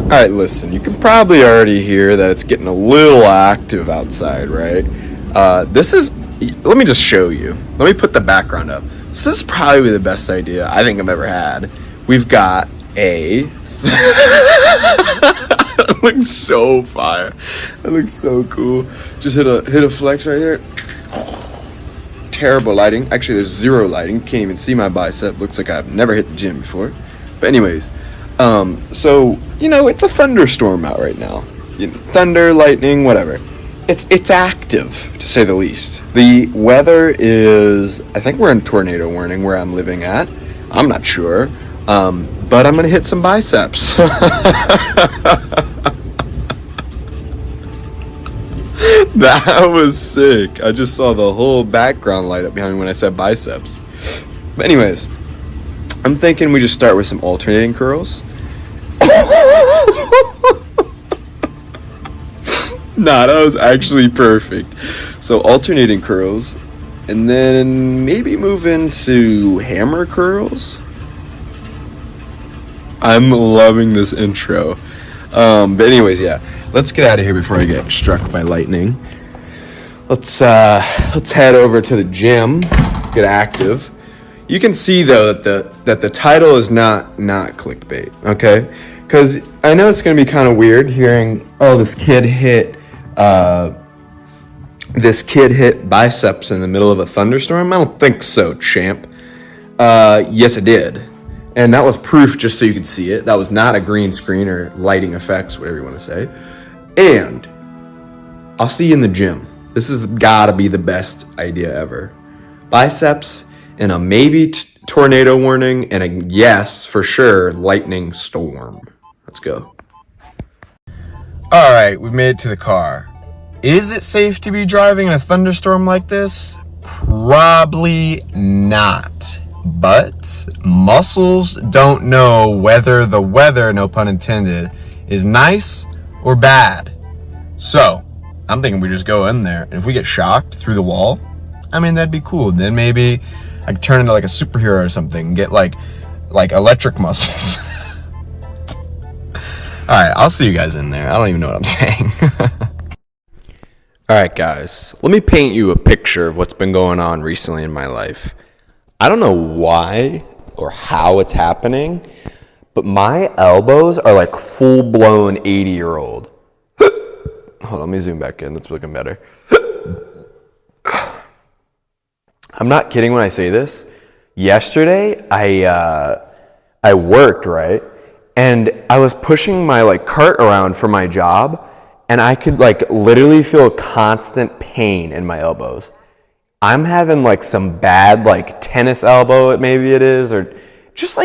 Alright, listen, you can probably already hear that it's getting a little active outside, right? Let me just show you. Let me put the background up. So this is probably the best idea I think I've ever had. We've got a... That looks so fire. That looks so cool. Just hit a flex right here. Terrible lighting. Actually, there's zero lighting. Can't even see my bicep. Looks like I've never hit the gym before. But anyways, so, it's a thunderstorm out right now. Thunder, lightning, whatever. It's active, to say the least. The weather is, I think we're in tornado warning where I'm living at. I'm not sure. But I'm going to hit some biceps. That was sick. I just saw the whole background light up behind me when I said biceps. But anyways, I'm thinking we just start with some alternating curls. Nah, that was actually perfect. So alternating curls, and then maybe move into hammer curls. I'm loving this intro. But anyways, yeah, let's get out of here before I get struck by lightning. Let's head over to the gym. Let's get active. You can see though that the title is not clickbait, okay? Because I know it's gonna be kind of weird hearing, oh, this kid hit biceps in the middle of a thunderstorm. I don't think so, champ. Yes, I did. And that was proof just so you could see it. That was not a green screen or lighting effects, whatever you want to say. And I'll see you in the gym. This has gotta be the best idea ever. Biceps and a maybe tornado warning and a yes, for sure, lightning storm. Let's go. All right, we've made it to the car. Is it safe to be driving in a thunderstorm like this? Probably not. But muscles don't know whether the weather, no pun intended, is nice or bad. So I'm thinking we just go in there, and if we get shocked through the wall, I mean, that'd be cool. Then maybe I could turn into like a superhero or something and get like electric muscles. All right, I'll see you guys in there. I don't even know what I'm saying. All right, guys, let me paint you a picture of what's been going on recently in my life. I don't know why or how it's happening, but my elbows are like full-blown 80-year-old. Hold on, let me zoom back in. That's looking better. I'm not kidding when I say this. Yesterday, I worked, right? And I was pushing my cart around for my job, and I could literally feel a constant pain in my elbows. I'm having some bad tennis elbow, maybe it is, or just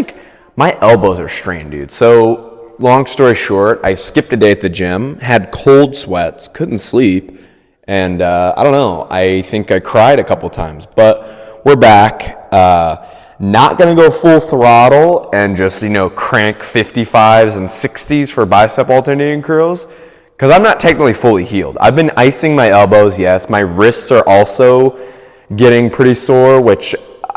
my elbows are strained, dude. So long story short, I skipped a day at the gym, had cold sweats, couldn't sleep, and I don't know, I think I cried a couple times, but we're back. Not gonna go full throttle and just crank 55s and 60s for bicep alternating curls, because I'm not technically fully healed. I've been icing my elbows, yes. My wrists are also getting pretty sore, which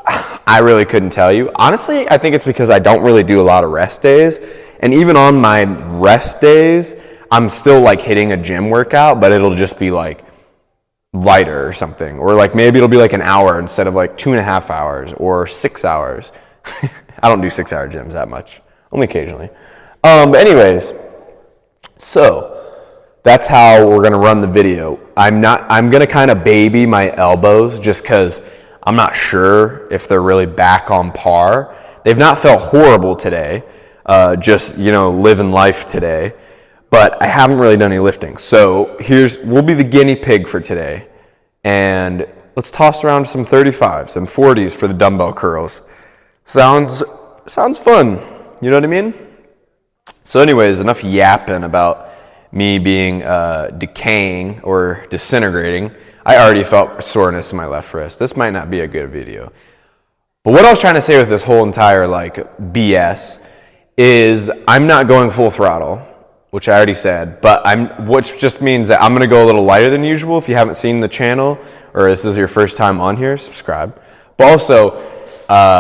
I really couldn't tell you. Honestly, I think it's because I don't really do a lot of rest days. And even on my rest days, I'm still hitting a gym workout, but it'll just be lighter or something. Or maybe it'll be an hour instead of 2.5 hours or 6 hours. I don't do 6-hour gyms that much, only occasionally. But anyways, so that's how we're gonna run the video. I'm gonna kind of baby my elbows just because I'm not sure if they're really back on par. They've not felt horrible today, just living life today, but I haven't really done any lifting. So we'll be the guinea pig for today, and let's toss around some 35s, some 40s for the dumbbell curls. Sounds fun, you know what I mean? So anyways, enough yapping about me being decaying or disintegrating. I already felt soreness in my left wrist. This might not be a good video. But what I was trying to say with this whole entire BS is I'm not going full throttle, which I already said, which just means that I'm gonna go a little lighter than usual. If you haven't seen the channel or this is your first time on here, subscribe. But also,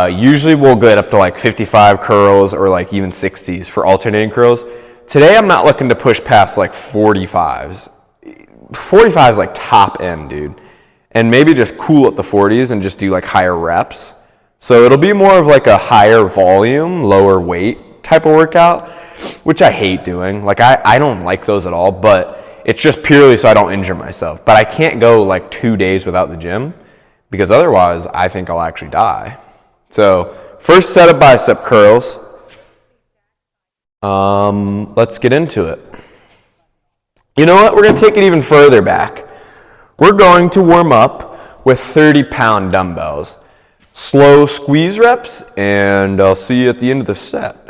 usually we'll get up to 55 curls or even 60s for alternating curls. today I'm not looking to push past like 45s. 45 is like top end, dude. And maybe just cool at the 40s and just do like higher reps. So it'll be more of like a higher volume, lower weight type of workout, which I hate doing. Like I don't like those at all, but it's just purely so I don't injure myself. But I can't go like 2 days without the gym because otherwise I think I'll actually die. So first set of bicep curls. Let's get into it. You know what? We're going to take it even further back. We're going to warm up with 30-pound dumbbells. Slow squeeze reps, and I'll see you at the end of the set.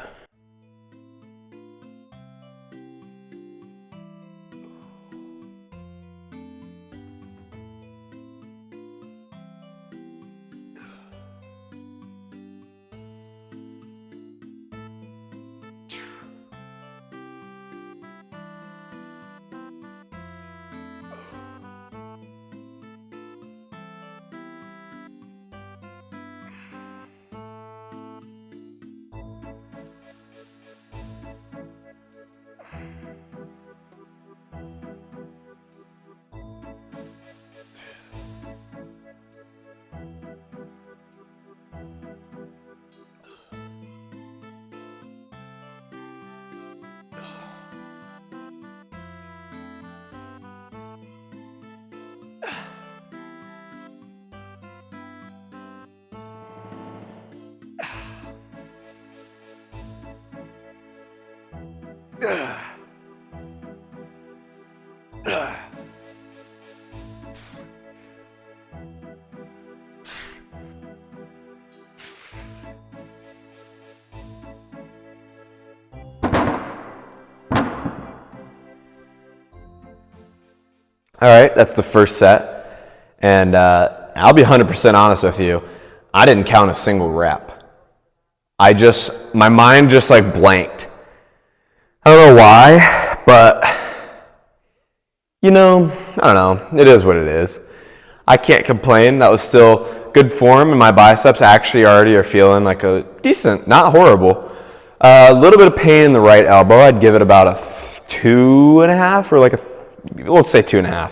All right, that's the first set. And I'll be 100% honest with you. I didn't count a single rep. My mind just like blanked. I don't know why, but you know, I don't know. It is what it is. I can't complain. That was still good form, and my biceps actually already are feeling like a decent, not horrible. A little bit of pain in the right elbow. I'd give it about a 2.5 or like let's say 2.5.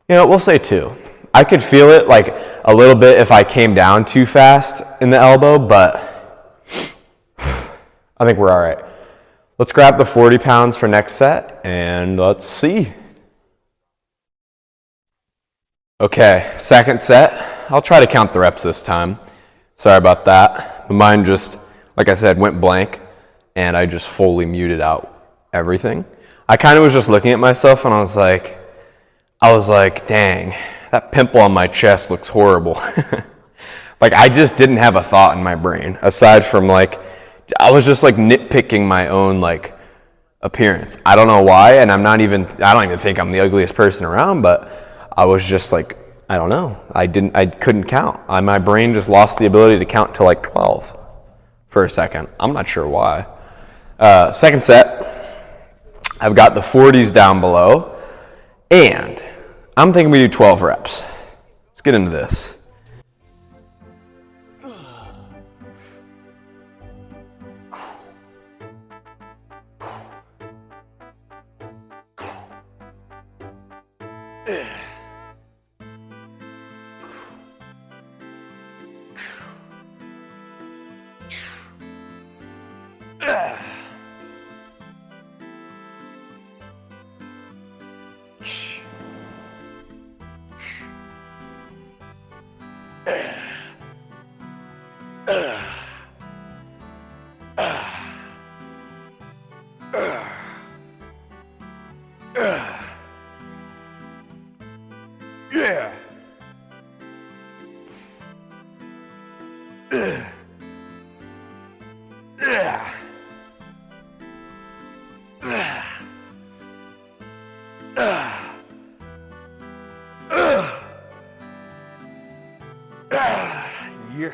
You know, we'll say 2. I could feel it like a little bit if I came down too fast in the elbow, but I think we're all right. Let's grab the 40 pounds for next set, and let's see. Okay, second set. I'll try to count the reps this time. Sorry about that. Mine just, like I said, went blank, and I just fully muted out everything. I kind of was just looking at myself, and I was like, dang, that pimple on my chest looks horrible. Like, I just didn't have a thought in my brain, aside from like, I was just like nitpicking my own like appearance. I don't know why, and I don't even think I'm the ugliest person around, but I was just like, I don't know. I couldn't count. My brain just lost the ability to count to like 12 for a second. I'm not sure why. Second set, I've got the 40s down below, and I'm thinking we do 12 reps. Let's get into this. Yeah. Yes.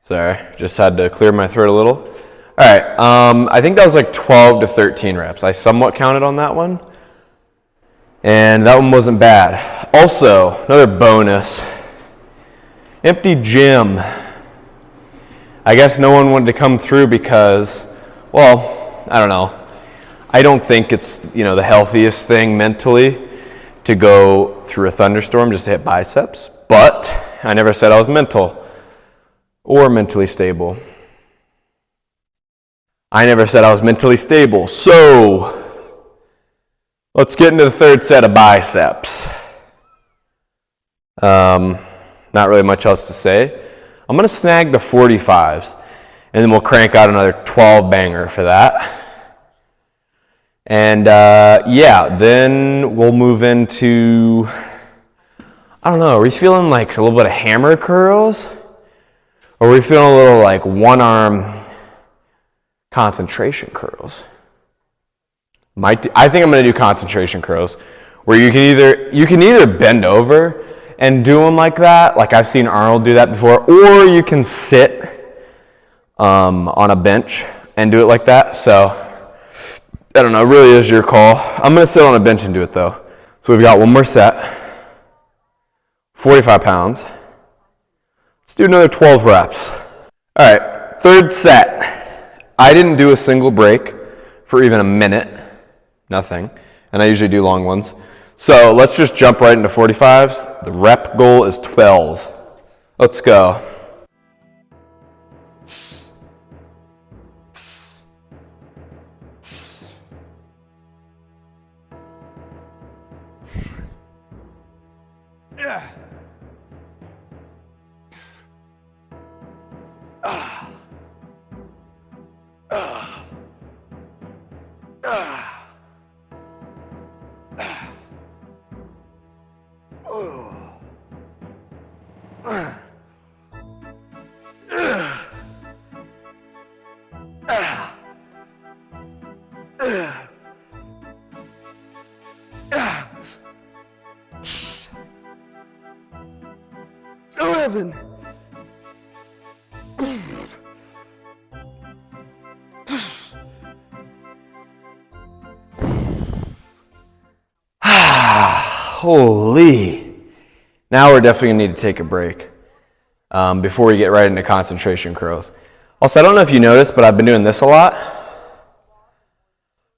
Sorry, just had to clear my throat a little. All right, I think that was like 12 to 13 reps. I somewhat counted on that one, and that one wasn't bad. Also, another bonus, Empty gym. I guess no one wanted to come through because, well, I don't know. I don't think it's, the healthiest thing mentally to go through a thunderstorm just to hit biceps, but I never said I was mental or mentally stable. I never said I was mentally stable. So let's get into the third set of biceps. Not really much else to say. I'm going to snag the 45s, and then we'll crank out another 12 banger for that. And yeah, then we'll move into, I don't know, are we feeling like a little bit of hammer curls? Or are we feeling a little like one arm concentration curls? I think I'm going to do concentration curls, where you can either bend over and do them like that, like I've seen Arnold do that before, or you can sit on a bench and do it like that. So I don't know, it really is your call. I'm going to sit on a bench and do it though. So we've got one more set, 45 pounds. Let's do another 12 reps. All right, third set. I didn't do a single break for even a minute, nothing. And I usually do long ones. So let's just jump right into 45s. The rep goal is 12. Let's go. Holy. Now we're definitely gonna need to take a break before we get right into concentration curls. Also, I don't know if you noticed, but I've been doing this a lot.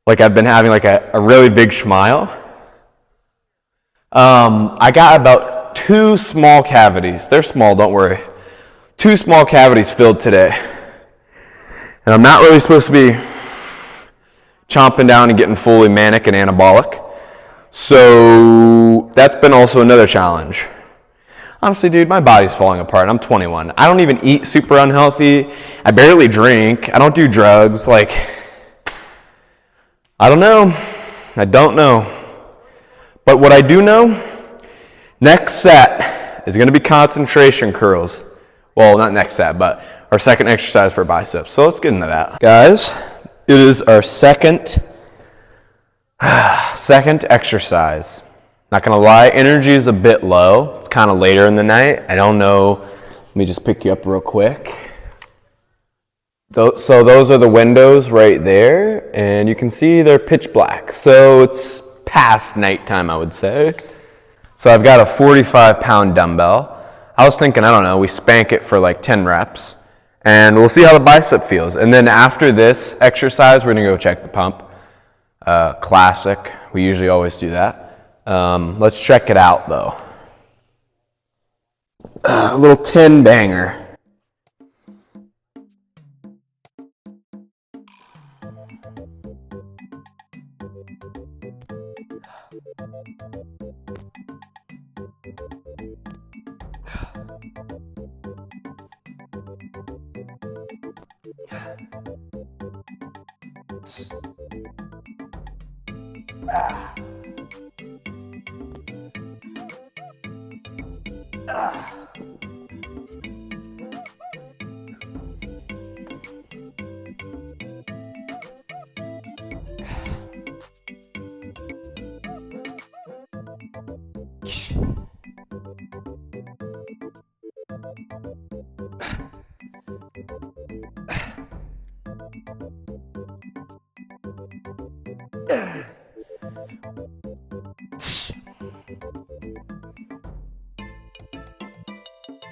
Like I've been having like a really big smile. I got about 2 small cavities. They're small, don't worry. 2 small cavities filled today. And I'm not really supposed to be chomping down and getting fully manic and anabolic. So that's been also another challenge. Honestly, dude, my body's falling apart. I'm 21. I don't even eat super unhealthy. I barely drink. I don't do drugs. Like, I don't know. I don't know. But what I do know, next set is going to be concentration curls. Well, not next set, but our second exercise for biceps. So let's get into that. Guys, it is our second exercise. Not gonna lie, energy is a bit low. It's kind of later in the night. I don't know. Let me just pick you up real quick. So those are the windows right there, and you can see they're pitch black. So it's past nighttime, I would say. So I've got a 45-pound dumbbell. I was thinking, I don't know, we spank it for like 10 reps, and we'll see how the bicep feels. And then after this exercise, we're gonna go check the pump. Classic. We usually always do that. Let's check it out though. A little 10 banger.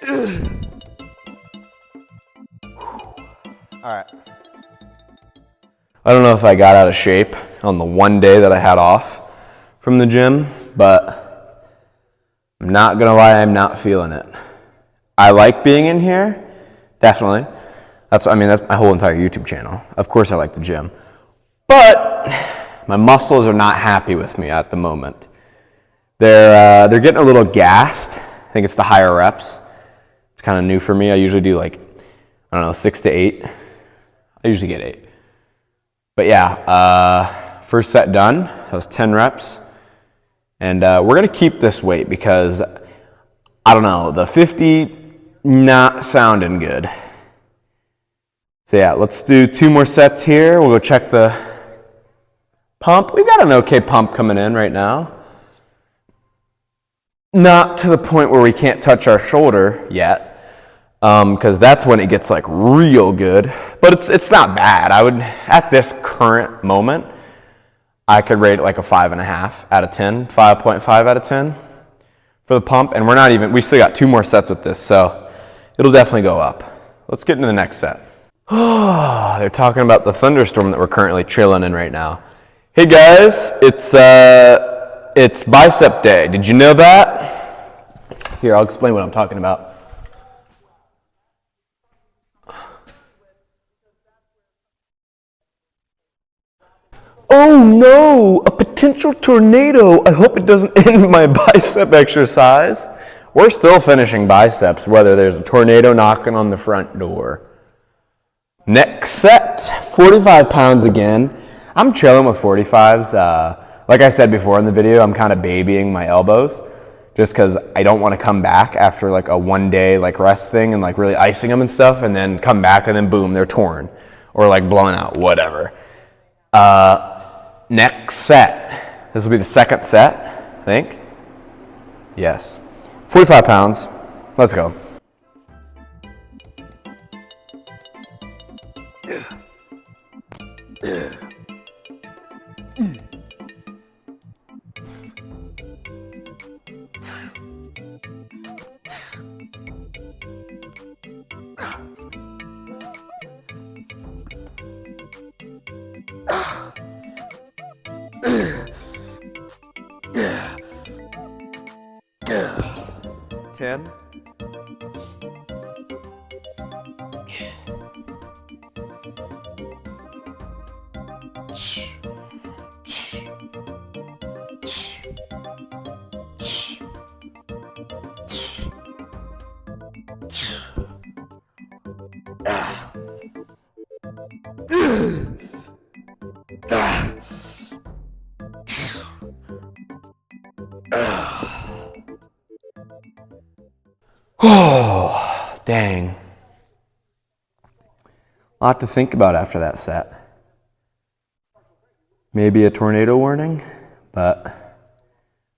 All right. I don't know if I got out of shape on the one day that I had off from the gym, but I'm not gonna lie, I'm not feeling it. I like being in here, definitely. That's my whole entire YouTube channel. Of course I like the gym, but my muscles are not happy with me at the moment. They're getting a little gassed. I think it's the higher reps. It's kind of new for me. I usually do like, I don't know, 6 to 8. I usually get 8. But yeah, first set done. That was 10 reps. And we're gonna keep this weight because, I don't know, the 50 not sounding good. So yeah, let's do 2 more sets here. We'll go check the pump. We've got an okay pump coming in right now. Not to the point where we can't touch our shoulder yet, because that's when it gets like real good. But it's not bad. I would, at this current moment, I could rate it like a 5.5 out of 10, 5.5 out of 10 for the pump. And we still got 2 more sets with this, so it'll definitely go up. Let's get into the next set. Oh, they're talking about the thunderstorm that we're currently chilling in right now. Hey guys, it's bicep day. Did you know that? Here, I'll explain what I'm talking about. Oh no, a potential tornado. I hope it doesn't end my bicep exercise. We're still finishing biceps, whether there's a tornado knocking on the front door. Next set, 45 pounds again. I'm chilling with 45s. Like I said before in the video, I'm kind of babying my elbows just because I don't want to come back after like a 1-day like rest thing and like really icing them and stuff and then come back and then boom, they're torn or like blown out, whatever. Next set. This will be the second set, I think. Yes. 45 pounds. Let's go. Ten. Oh, dang. A lot to think about after that set. Maybe a tornado warning, but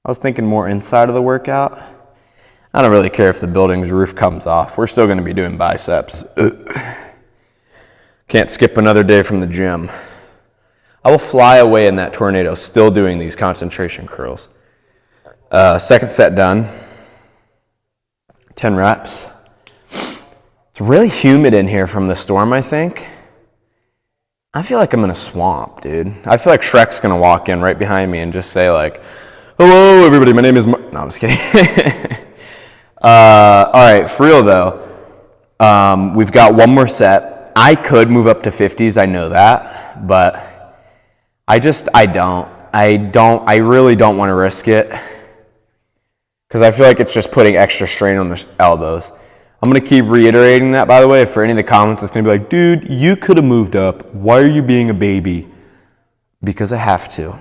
I was thinking more inside of the workout. I don't really care if the building's roof comes off. We're still going to be doing biceps. Can't skip another day from the gym. I will fly away in that tornado still doing these concentration curls. Second set done. 10 reps. It's really humid in here from the storm, I think. I feel like I'm in a swamp, dude. I feel like Shrek's gonna walk in right behind me and just say like, hello everybody, my name is No, I'm just kidding. All right, for real though. We've got 1 more set. I could move up to 50s, I know that, but I really don't want to risk it because I feel like it's just putting extra strain on the elbows. I'm going to keep reiterating that, by the way, for any of the comments that's going to be like, dude, you could have moved up. Why are you being a baby? Because I have to.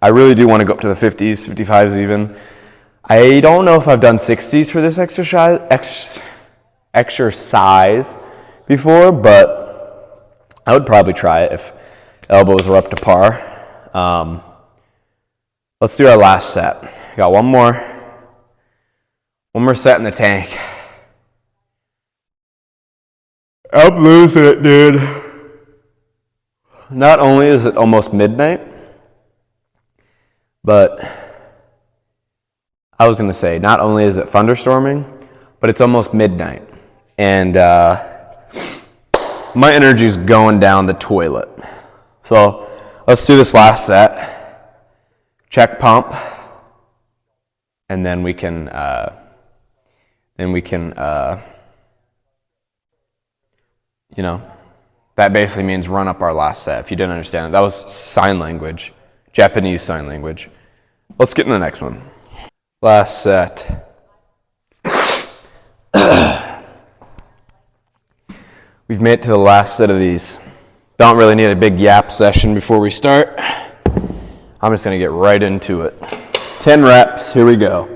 I really do want to go up to the 50s, 55s even. I don't know if I've done 60s for this exercise before, but I would probably try it if elbows were up to par. Let's do our last set. Got one more set in the tank. I'm losing it, dude. Not only is it almost midnight, but I was going to say, not only is it thunderstorming, but it's almost midnight. And my energy's going down the toilet. So let's do this last set. Check pump. And then we can, you know, that basically means run up our last set. If you didn't understand it, that was sign language, Japanese sign language. Let's get in the next one. Last set. We've made it to the last set of these. Don't really need a big yap session before we start. I'm just gonna get right into it. 10 reps, here we go.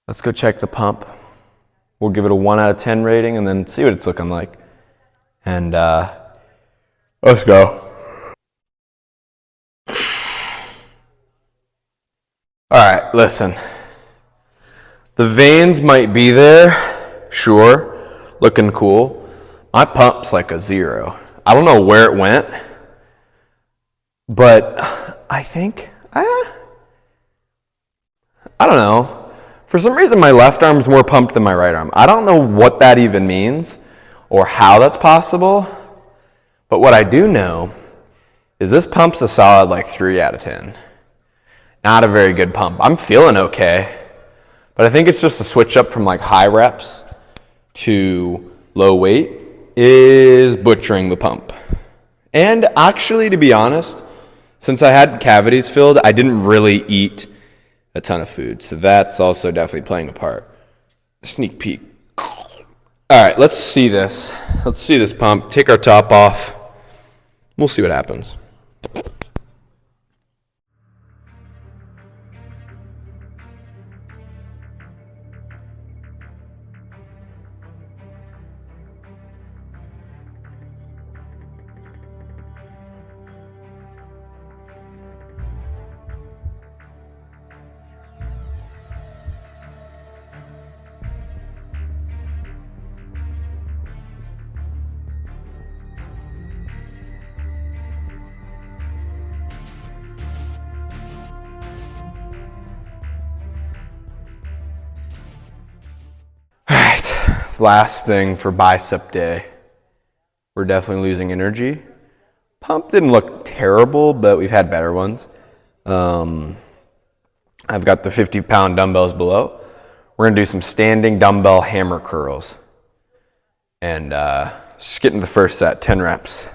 Let's go check the pump. We'll give it a 1 out of 10 rating and then see what it's looking like. And let's go. All right, listen. The veins might be there, sure, looking cool. My pump's like a 0. I don't know where it went, but I think, I don't know. For some reason, my left arm's more pumped than my right arm. I don't know what that even means or how that's possible, but what I do know is this pump's a solid like 3 out of 10. Not a very good pump. I'm feeling okay, but I think it's just a switch up from like high reps to low weight is butchering the pump. And actually, to be honest, since I had cavities filled, I didn't really eat a ton of food. So that's also definitely playing a part. Sneak peek. All right, let's see this. Let's see this pump. Take our top off. We'll see what happens. Last thing for bicep day. We're definitely losing energy. Pump didn't look terrible, but we've had better ones. I've got the 50-pound dumbbells below. We're gonna do some standing dumbbell hammer curls. And just get into the first set, 10 reps.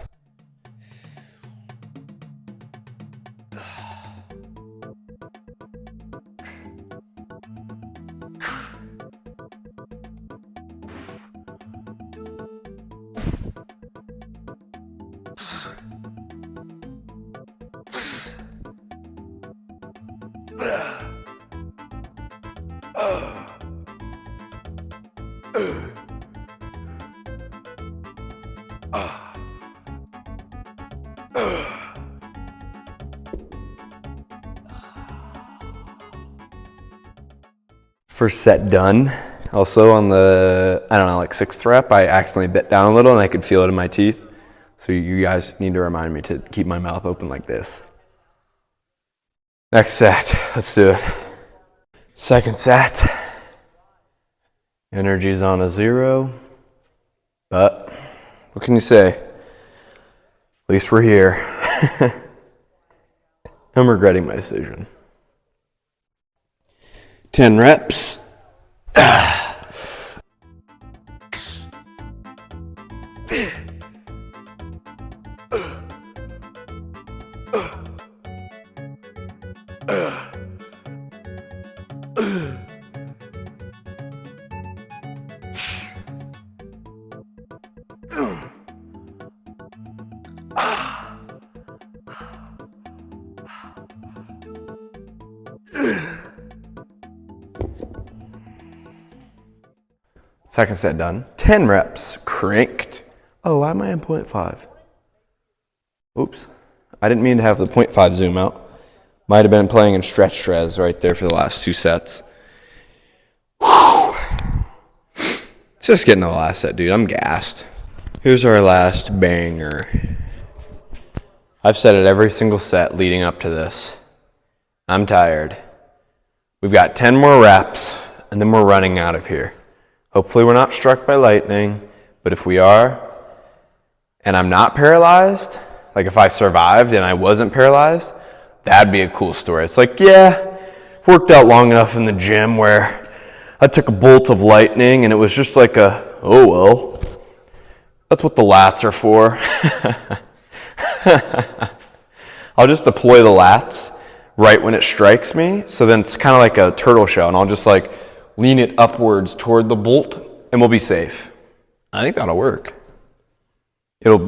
First set done. Also on the, I don't know, like 6th rep, I accidentally bit down a little and I could feel it in my teeth. So you guys need to remind me to keep my mouth open like this. Next set, let's do it. Second set. Energy's on a 0, but what can you say? At least we're here. I'm regretting my decision. 10 reps. Second set done. 10 reps, cranked. Oh, why am I in 0.5? Oops. I didn't mean to have the 0.5 zoom out. Might have been playing in stretch stress right there for the last 2 sets. Whew. It's just getting to the last set, dude. I'm gassed. Here's our last banger. I've said it every single set leading up to this. I'm tired. We've got 10 more reps, and then we're running out of here. Hopefully we're not struck by lightning, but if we are, and I'm not paralyzed, like if I survived and I wasn't paralyzed, that'd be a cool story. It's like, yeah, I've worked out long enough in the gym where I took a bolt of lightning and it was just like a, oh well, that's what the lats are for. I'll just deploy the lats right when it strikes me, so then it's kind of like a turtle shell, and I'll just like lean it upwards toward the bolt, and we'll be safe. I think that'll work. It'll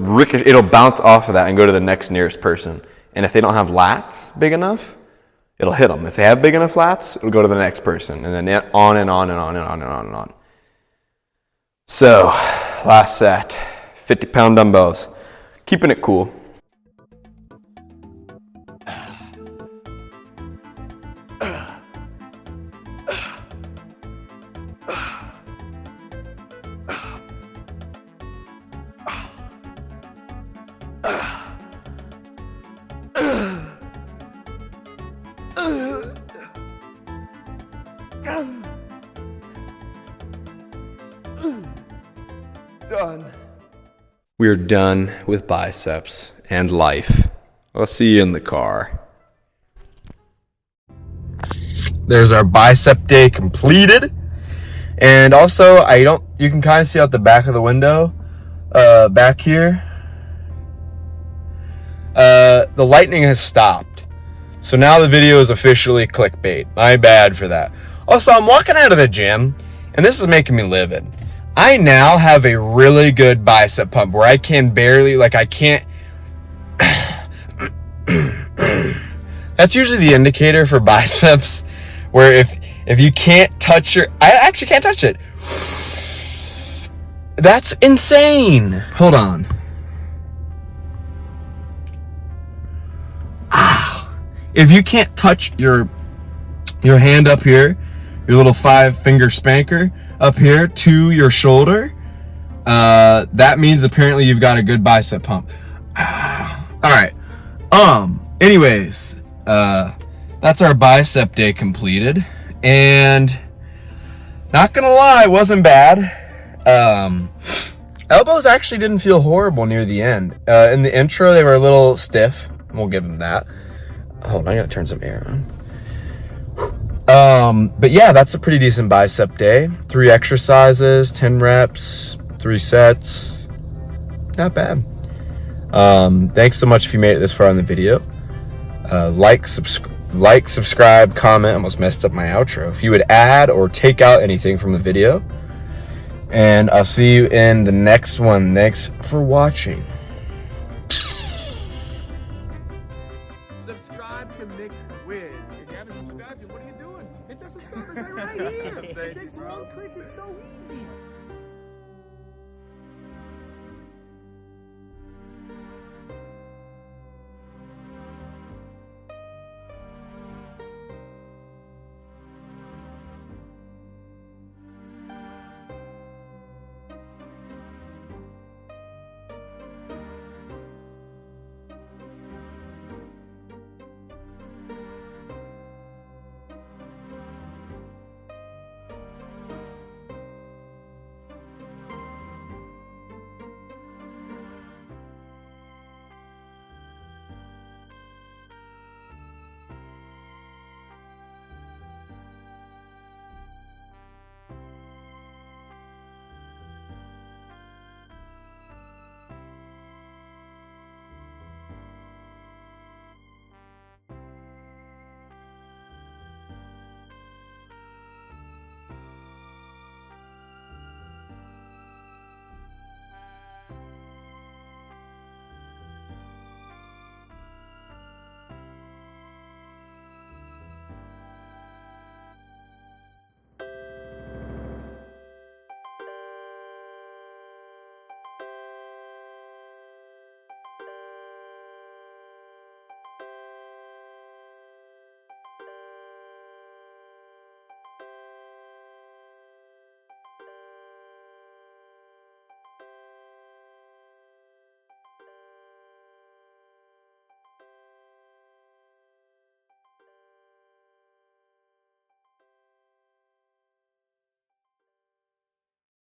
bounce off of that and go to the next nearest person. And if they don't have lats big enough, it'll hit them. If they have big enough lats, it'll go to the next person, and then on and on and on and on and on and on. So, last set, 50-pound dumbbells. Keeping it cool. Done. We're done with biceps and life. I'll see you in the car. There's our bicep day completed. And also, you can kind of see out the back of the window, back here. The lightning has stopped. So now the video is officially clickbait. My bad for that. Also, I'm walking out of the gym, and this is making me livid. I now have a really good bicep pump where I can barely, like I can't. That's usually the indicator for biceps, where if you can't touch I actually can't touch it. That's insane. Hold on. If you can't touch your hand up here, your little 5-finger spanker up here to your shoulder, that means apparently you've got a good bicep pump. All right. Anyways, that's our bicep day completed, and not gonna lie, it wasn't bad. Elbows actually didn't feel horrible near the end. In the intro, they were a little stiff. We'll give them that. Hold on, I gotta turn some air on. But yeah, that's a pretty decent bicep day. 3 exercises, 10 reps, 3 sets. Not bad. Thanks so much if you made it this far in the video. Like, subscribe, comment. Almost messed up my outro. If you would add or take out anything from the video. And I'll see you in the next one. Thanks for watching.